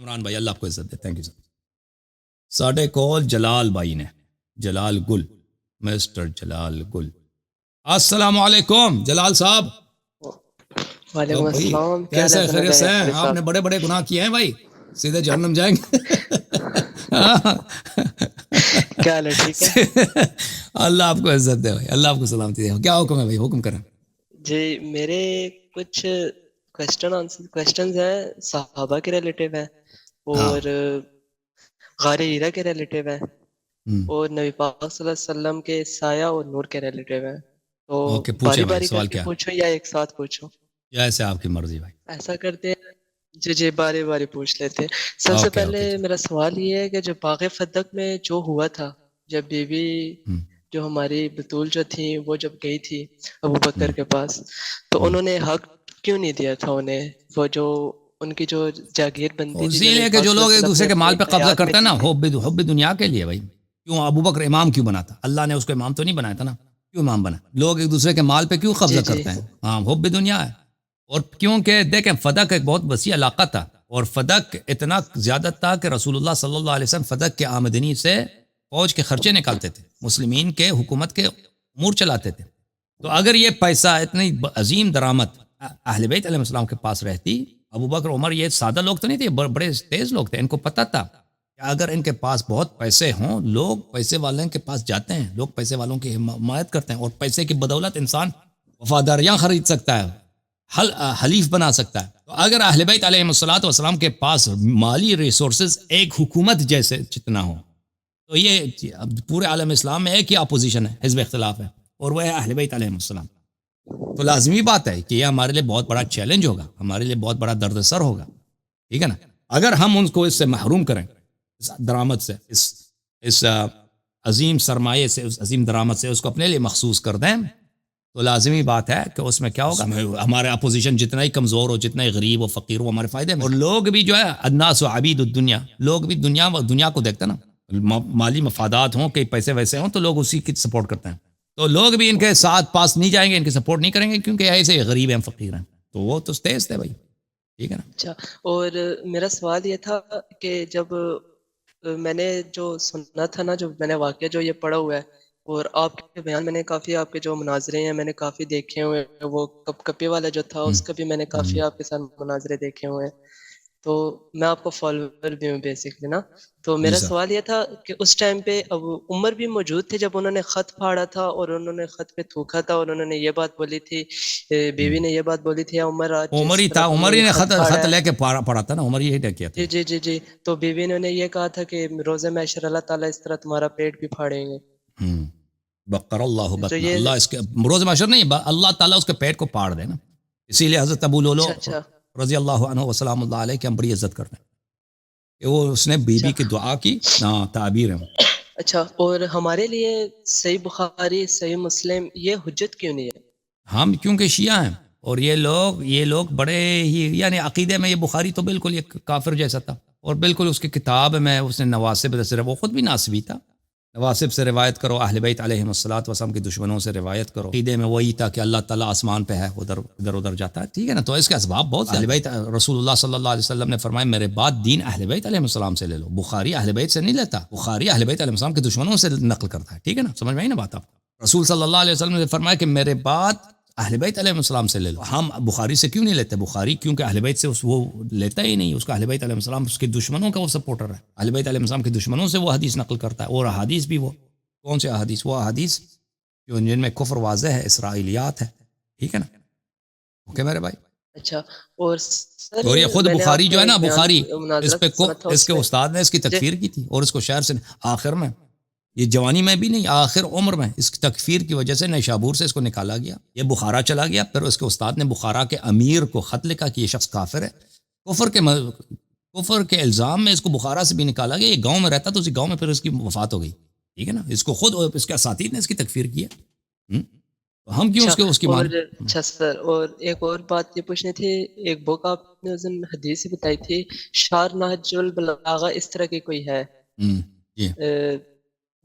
عمران بھائی اللہ آپ کو عزت دے, تھینک یو سر. ساڈے کول جلال بھائی نے, جلال گل, مسٹر جلال گل. السلام علیکم جلال صاحب. وعلیکم بھائی السلام. کیا کیسے حالت خیریت سے ہے ہیں آپ؟ صاحب؟ نے بڑے بڑے گناہ کیے ہیں بھائی, سیدھے جہنم جائیں گے. کیا حال ہے؟ ٹھیک ہے اللہ آپ کو عزت دے بھائی, اللہ آپ کو سلامتی دے. کیا حکم ہے بھائی, حکم کریں. جی. میرے کچھ کوشچنز ہیں صحابہ کے ریلیٹیو ہیں ہاں. اور غار ہیرا کے ریلیٹیو ہیں اور نبی پاک صلی اللہ علیہ وسلم کے سایہ اور نور کے ریلیٹیو ہیں. تو اوکے پوچھیں باری بھائی, باری کر سوال کے کیا؟ پوچھو یا ایک ساتھ پوچھو؟ جیسے آپ کی مرضی بھائی. ایسا کرتے ہیں. جی باری باری پوچھ لیتے ہیں. سب سے اوکے پہلے اوکے. میرا سوال یہ ہے کہ جو باغ فتق میں جو ہوا تھا, جب بیوی جو ہماری بطول جو تھی وہ جب گئی تھی ابو بکر کے پاس, تو انہوں نے حق کیوں نہیں دیا تھا انہیں؟ وہ جو ان کی جو جاگیر بنتی تھی جو اسی نبی لیے کہ پاک جو صلی لوگ اللہ ایک علیہ وسلم دوسرے نے کے مال پہ اپنی قبضہ حیات میں کرتے ہیں نا, دی. حب دنیا کے لیے بھائی. کیوں ابو بکر امام کیوں بنا تھا؟ اللہ نے اس کو امام تو نہیں بنایا تھا نا, کیوں امام بنا؟ لوگ ایک دوسرے کے مال پہ کیوں قبضہ جی کرتے ہیں؟ ہاں حب دنیا ہے. اور کیونکہ دیکھیں فدق ایک بہت وسیع علاقہ تھا, اور فدق اتنا زیادہ تھا کہ رسول اللہ صلی اللہ علیہ وسلم فدق کے آمدنی سے فوج کے خرچے نکالتے تھے, مسلمین کے حکومت کے امور چلاتے تھے. تو اگر یہ پیسہ اتنی عظیم درآمد اہل بیت علیہ السلام کے پاس رہتی, ابو بکر عمر یہ سادہ لوگ تو نہیں تھے, بڑے تیز لوگ تھے, ان کو پتہ تھا کہ اگر ان کے پاس بہت پیسے ہوں, لوگ پیسے والوں کے پاس جاتے ہیں, لوگ پیسے والوں کی حمایت کرتے ہیں, اور پیسے کی بدولت انسان وفاداریاں خرید سکتا ہے, حلیف بنا سکتا ہے. تو اگر اہل بیت علیہ الصلوۃ والسلام کے پاس مالی ریسورسز ایک حکومت جیسے جتنا ہو, تو یہ پورے عالم اسلام میں ایک ہی اپوزیشن ہے, حزب اختلاف ہے, اور وہ ہے اہل بیت علیہ السلام. تو لازمی بات ہے کہ یہ ہمارے لیے بہت بڑا چیلنج ہوگا, ہمارے لیے بہت بڑا درد سر ہوگا, ٹھیک ہے نا. اگر ہم ان کو اس سے محروم کریں, اس درآمد سے, اس عظیم سرمایے سے, اس عظیم درآمد سے اس کو اپنے لیے مخصوص کر دیں, تو لازمی بات ہے کہ اس میں کیا ہوگا, ہمارے اپوزیشن جتنا ہی کمزور ہو, جتنا ہی غریب و فقیر ہو, ہمارے فائدے میں. اور لوگ بھی جو ہے الناس و عبید الدنیا, لوگ بھی دنیا کو دیکھتے نا, مالی مفادات ہوں, کئی پیسے ویسے ہوں, تو لوگ اسی کی سپورٹ کرتے ہیں. تو لوگ بھی ان کے ساتھ پاس نہیں جائیں گے, ان کی سپورٹ نہیں کریں گے, کیونکہ ایسے غریب ہیں, فقیر ہیں. تو وہ تو تیز تھے بھائی, ٹھیک ہے نا. اچھا. اور میرا سوال یہ تھا کہ جب میں نے جو سنا تھا نا, جو میں نے واقعہ جو یہ پڑھا ہوا ہے, اور آپ کے بیان میں نے کافی, آپ کے جو مناظرے ہیں میں نے کافی دیکھے ہوئے ہیں, وہ کپ کپی والا جو تھا اس کا بھی میں نے کافی آپ کے ساتھ مناظرے دیکھے ہوئے ہیں, تو میں آپ کو فالوور بھی ہوں بیسکلی نا. تو جی میرا سر. سوال یہ تھا کہ اس ٹائم پہ اب عمر بھی موجود تھے جب انہوں نے خط پھاڑا تھا, اور انہوں نے خط پہ تھوکا تھا, اور انہوں نے یہ بات بولی تھی, بیوی نے یہ بات بولی تھی, عمر آج عمر جس ہی طرح تھا, تم عمر نے ہی یہ نے خط خط پھاڑا لے ہے. کے پڑا تھا نا, عمر ہی کیا تھا. جی. تو بیوی نے یہ کہا تھا کہ روز محشر اللہ تعالیٰ اس طرح تمہارا پیٹ بھی پھاڑیں گے. بقر اللہ تو بطنا, یہ اللہ اس کے روز محشر نہیں, اللہ تعالیٰ اس کے پیٹ کو پاڑ دے نا. اسی لیے حضرت ابو لولو اچھا رضی اللہ عنہ وسلام اللہ علیہ کی ہم بڑی عزت کرتے ہیں, کہ وہ اس نے بی اچھا بی کی دعا کی. تعبیر ہے. اچھا. اور ہمارے لیے صحیح بخاری, صحیح مسلم یہ حجت کیوں نہیں ہے؟ ہم کیونکہ شیعہ ہیں, اور یہ لوگ بڑے ہی, یعنی عقیدے میں یہ بخاری تو بالکل یہ کافر جیسا تھا, اور بالکل اس کی کتاب میں اس نے نواسب سے, وہ خود بھی ناسبی تھا, نواسب سے روایت کرو, اہل بیت علیہ الصلوۃ والسلام کے دشمنوں سے روایت کرو. عقیدے میں وہی تھا کہ اللہ تعالیٰ آسمان پہ ہے, ادھر جاتا ہے, ٹھیک ہے نا. تو اس کے اسباب بہت سے. اہل بیت رسول اللہ صلی اللہ علیہ وسلم نے فرمایا میرے بعد دین اہل بیت علیہ السلام سے لے لو. بخاری اہل بیت سے نہیں لیتا, بخاری اہل بیت علیہ السلام کے دشمنوں سے نقل کرتا ہے, ٹھیک ہے نا. سمجھ میں آئی نا بات آپ کو. رسول صلی اللہ علیہ وسلم نے فرمایا کہ میرے بعد اہل بیت علیہ السلام سے لے لو. ہم بخاری سے کیوں نہیں لیتے؟ بخاری کیونکہ اہل بیت سے وہ لیتا ہی نہیں, اس کا اہل بیت علیہ السلام اس کے دشمنوں کا وہ سپورٹر ہے, اہل بیت علیہ السلام کے دشمنوں سے وہ حدیث نقل کرتا ہے. اور حدیث بھی وہ کون سے احادیث؟ وہ احادیث جن میں کفر واضح ہے, اسرائیلیات ہے, ٹھیک ہے نا. اوکے میرے بھائی. اچھا. اور سر اور یہ خود میں نے بخاری آپ کا جو ہے نا, ایک بیان بخاری مناظرہ اس پہ سنا تھا, اس اس کے میں استاد نے اس کی جی تکفیر کی تھی, اور اس کو شہر سے آخر میں, یہ جوانی میں بھی نہیں, آخر عمر میں اس کی تکفیر کی وجہ سے نیشابور سے اس کو نکالا گیا, یہ بخارا چلا گیا. پھر اس کے استاد نے بخارا کے امیر کو خط لکھا کہ یہ شخص کافر ہے, کفر کے الزام میں اس کو بخارا سے بھی نکالا گیا. یہ گاؤں میں رہتا تو اسی گاؤں میں پھر اس کی وفات ہو گئی, ٹھیک ہے نا. اس کو خود اس کے اساتید نے اس کی تکفیر کی ہے, تو ہم کیوں اچھا. اس کی اور مانیں. اچھا سر, اور ایک اور بات یہ پوچھنی تھی, ایک بک آپ نے اس دن حدیث بتائی تھی, شار نہج البلاغہ اس طرح کی کوئی ہے,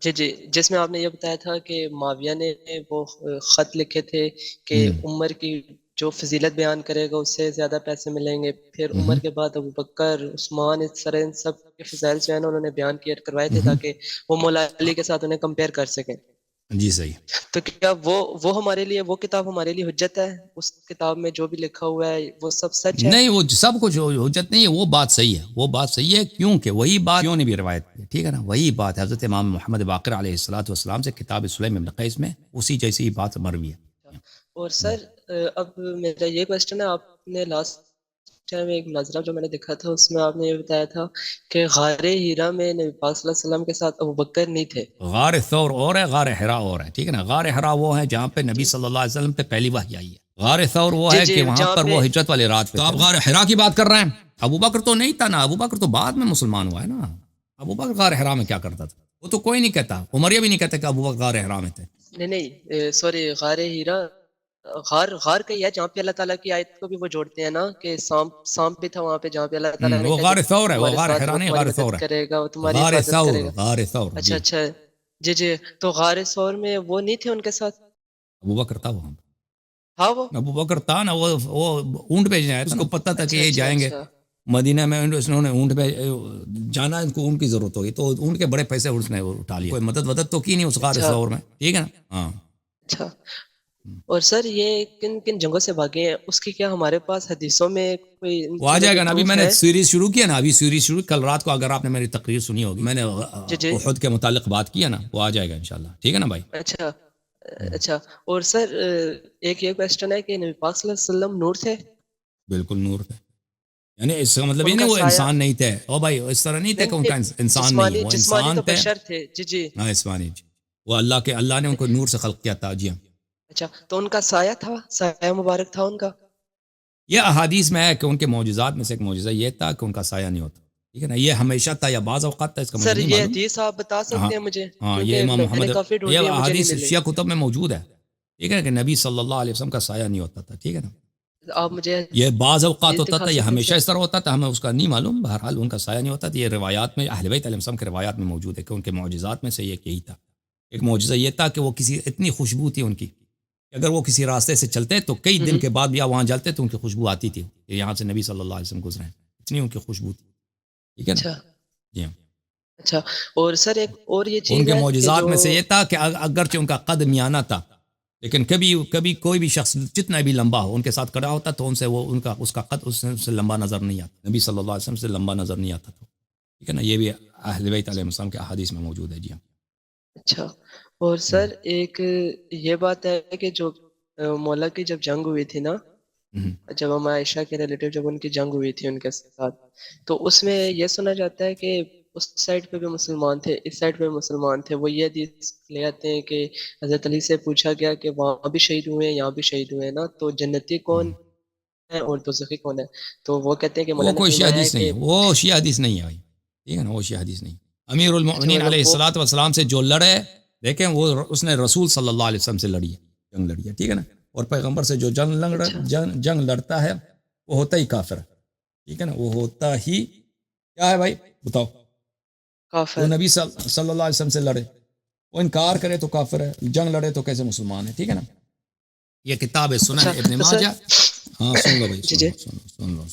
جی جی جس میں آپ نے یہ بتایا تھا کہ معاویہ نے وہ خط لکھے تھے کہ عمر کی جو فضیلت بیان کرے گا اس سے زیادہ پیسے ملیں گے. پھر عمر کے بعد ابو بکر، عثمان، اس طرح ان سب کے فضائل جو ہے نا انہوں نے بیان کیے کروائے تھے تاکہ وہ مولا علی کے ساتھ انہیں کمپیئر کر سکیں. جی صحیح. تو کیا وہ ہمارے لیے، وہ کتاب ہمارے لیے حجت ہے؟ اس کتاب میں جو بھی لکھا ہوا ہے وہ سب سچ ہے؟ نہیں، وہ سب کچھ حجت نہیں ہے، وہ بات صحیح ہے، وہ بات صحیح ہے، کیونکہ وہی بات کیوں نے بھی روایت کی، ٹھیک ہے نا، وہی بات ہے حضرت امام محمد باقر علیہ الصلوۃ والسلام سے کتاب سلیم ابن قیس میں اسی جیسی ہی بات مروی ہے. اور سر اب میرا یہ کوشچن ہے، آپ نے لاسٹ ٹائم ایک مناظرہ جو میں نے دیکھا تھا اس میں آپ نے یہ بتایا تھا کہ غار ہیرا میں نبی پاک صلی اللہ علیہ وسلم کے ساتھ ابو بکر نہیں تھے. غار ثور اور ہے، غار حرا اور ہے، ٹھیک ہے نا. غار حرا وہ ہے جہاں پہ نبی صلی اللہ علیہ وسلم پہ پہلی وحی آئی ہے. غار ثور وہ ہے کہ وہاں پر وہ ہجرت والے رات پہ. تو آپ غار حرا کی بات کر رہے ہیں. ابو بکر تو نہیں تھا نا، ابو بکر تو بعد میں مسلمان ہوا ہے نا. ابو بکر غار حرا میں کیا کرتا تھا؟ وہ تو کوئی نہیں کہتا، عمریہ بھی نہیں کہتے کہ ابو بکر غار حرا میں تھے. نہیں سوری، غار ہیرا غار کا ہی ہے جہاں پہ اللہ تعالیٰ کی آیت کو بھی وہ جوڑتے ہیں نا کہ سانپ بھی تھا وہاں پہ جہاں پہ اللہ تعالیٰ نے وہ غار ثور ہے، وہ غار حرا نہیں، غار ثور ہے. کرے گا، وہ تمہاری غار حفاظت ثور، کرے گا. غار ثور. اچھا اچھا جی تو غار ثور میں وہ نہیں تھے ان کے ساتھ؟ ابو بکر تھا وہاں. ہاں وہ ابو بکر تھا نا، وہ اونٹ پہ جائے، اس کو پتہ تھا کہ یہ جائیں گے مدینہ میں. انہوں نے اونٹ پہ جانا، ان کو اونٹ کی ضرورت ہوگی تو اونٹ کے بڑے پیسے اس نے اٹھا لیے. کوئی مدد تو کی نہیں اس غار ثور میں، ٹھیک ہے نا. ہاں اچھا. اور سر یہ کن کن جنگوں سے بھاگے ہیں، اس کی کیا ہمارے پاس حدیثوں میں کوئی وہ آ جائے گا نا. ابھی میں نے سیریز شروع کیا نا، ابھی سیریز شروع کل رات کو، اگر آپ نے میری تقریر سنی ہوگی میں نے احد کے متعلق بات کیا نا، وہ آ جائے گا انشاءاللہ، ٹھیک ہے نا بھائی. اچھا. اور سر ایک یہ کویسچن ہے کہ نبی پاک صلی اللہ علیہ وسلم نور تھے؟ بالکل نور تھے. یعنی اس کا مطلب یہ نہیں وہ انسان نہیں تھے، او بھائی اس طرح نہیں تھے کہ ان کا انسان نہیں ہے، وہ انسان تھے. بشر تھے. جی ہاں اسمانی جی، وہ اللہ نے ان کو نور سے خلق کیا تھا. جی ہاں. اچھا تو ان کا سایہ تھا، سایہ مبارک تھا ان کا؟ یہ احادیث میں ہے کہ ان کے معجزات میں سے ایک معجزہ یہ تھا کہ ان کا سایہ نہیں ہوتا، ٹھیک ہے نا. یہ ہمیشہ تھا یا بعض اوقات تھا، اس کا مجھے نہیں معلوم. سر یہ حدیث آپ بتا سکتے ہیں مجھے؟ ہاں یہ امام محمد، یہ احادیث شیعہ کتب میں موجود ہے، ٹھیک ہے کہ نبی صلی اللہ علیہ وسلم کا سایہ نہیں ہوتا تھا، ٹھیک ہے نا. آپ مجھے یہ بعض اوقات ہوتا تھا، یہ ہمیشہ اس طرح ہوتا تھا، ہمیں اس کا نہیں معلوم. بہرحال ان کا سایہ نہیں ہوتا تھا. یہ روایات میں اہل بیت علیہ السلام کے روایات میں موجود ہے کہ ان کے معجزات میں سے ایک یہی تھا. ایک معجزہ یہ تھا کہ وہ کسی اتنی خوشبو تھی ان کی کہ اگر وہ کسی راستے سے چلتے تو کئی دن کے بعد بھی وہاں جلتے تو ان کی خوشبو آتی تھی کہ یہاں سے نبی صلی اللہ علیہ وسلم گزرے ہیں، اتنی ان کی خوشبو تھی، ٹھیک ہے نا. جی ہاں. اچھا. اور سر ایک اور یہ چیز ان کے معجزات میں سے یہ تھا کہ اگرچہ ان کا قد میانہ تھا لیکن کبھی کوئی بھی شخص جتنا بھی لمبا ہو ان کے ساتھ کھڑا ہوتا تو ان سے وہ اس کا قد اس سے لمبا نظر نہیں آتا. نبی صلی اللہ علیہ وسلم سے لمبا نظر نہیں آتا تھا، ٹھیک ہے نا. یہ بھی اہل بیت علیہ السلام کے احادیث میں موجود ہے. جی ہاں. اچھا. اور سر ایک یہ بات ہے کہ جو مولا کی جب جنگ ہوئی تھی نا، جب ہم عائشہ کے ریلیٹیو جب ان کی جنگ ہوئی تھی ان کے ساتھ، تو اس میں یہ سنا جاتا ہے کہ اس سائڈ پہ بھی مسلمان تھے، اس سائڈ پہ بھی مسلمان تھے. وہ یہ حدیث لے آتے ہیں کہ حضرت علی سے پوچھا گیا کہ وہاں بھی شہید ہوئے ہیں یہاں بھی شہید ہوئے ہیں نا، تو جنتی کون ہے اور دوزخی کون ہے؟ تو وہ کہتے ہیں کہ وہ کوئی شیعہ حدیث نہیں ہے، وہ شیعہ حدیث نہیں ہے بھائی، ٹھیک ہے نا. وہ شیعہ حدیث نہیں. امیر المؤمنین علیہ الصلوۃ والسلام سے جو لڑے، دیکھیں وہ اس نے رسول صلی اللہ علیہ وسلم سے لڑی ہے، جنگ لڑی ہے، ٹھیک ہے نا. اور پیغمبر سے جو جنگ لڑتا ہے وہ ہوتا ہی کافر ہے، ٹھیک ہے نا. وہ ہوتا ہی کیا ہے بھائی بتاؤ؟ کافر. وہ نبی صلی اللہ علیہ وسلم سے لڑے، وہ انکار کرے تو کافر ہے، جنگ لڑے تو کیسے مسلمان ہے، ٹھیک ہے نا. یہ کتاب ہے سنن ابن ماجہ. ہاں سن لو بھائی، سن لو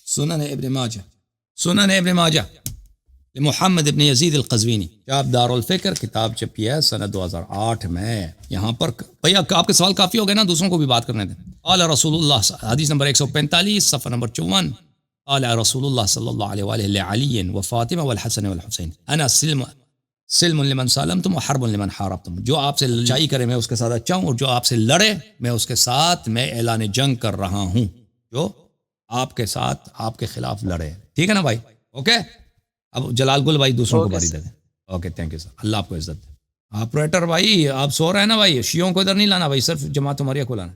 سنن ابن ماجہ محمد ابن یزید القزوینی، آپ دار الفکر کتاب چھپی ہے سنہ 2008 میں. یہاں پر بھیا آپ کے سوال کافی ہو گئے نا، دوسروں کو بھی بات کرنے دیں. قال رسول اللہ، حدیث نمبر 145 صفحہ نمبر 54. قال رسول اللہ صلی اللہ علیہ وآلہ لعلی وفاطمہ والحسن والحسین انا سلم لمن سالمتم وحرب لمن حاربتم. جو آپ سے لڑائی کرے میں اس کے ساتھ اچھا ہوں، اور جو آپ سے لڑے میں اس کے ساتھ میں اعلان جنگ کر رہا ہوں، جو آپ کے ساتھ آپ کے خلاف لڑے، ٹھیک ہے نا بھائی. اوکے. اب جلال گل بھائی دوسروں کو باری دے دیں. اوکے تھینک یو سر، اللہ آپ کو عزت دے. آپریٹر بھائی آپ سو رہے ہیں نا بھائی، شیعوں کو ادھر نہیں لانا بھائی، صرف جماعت عمریہ کو لانا.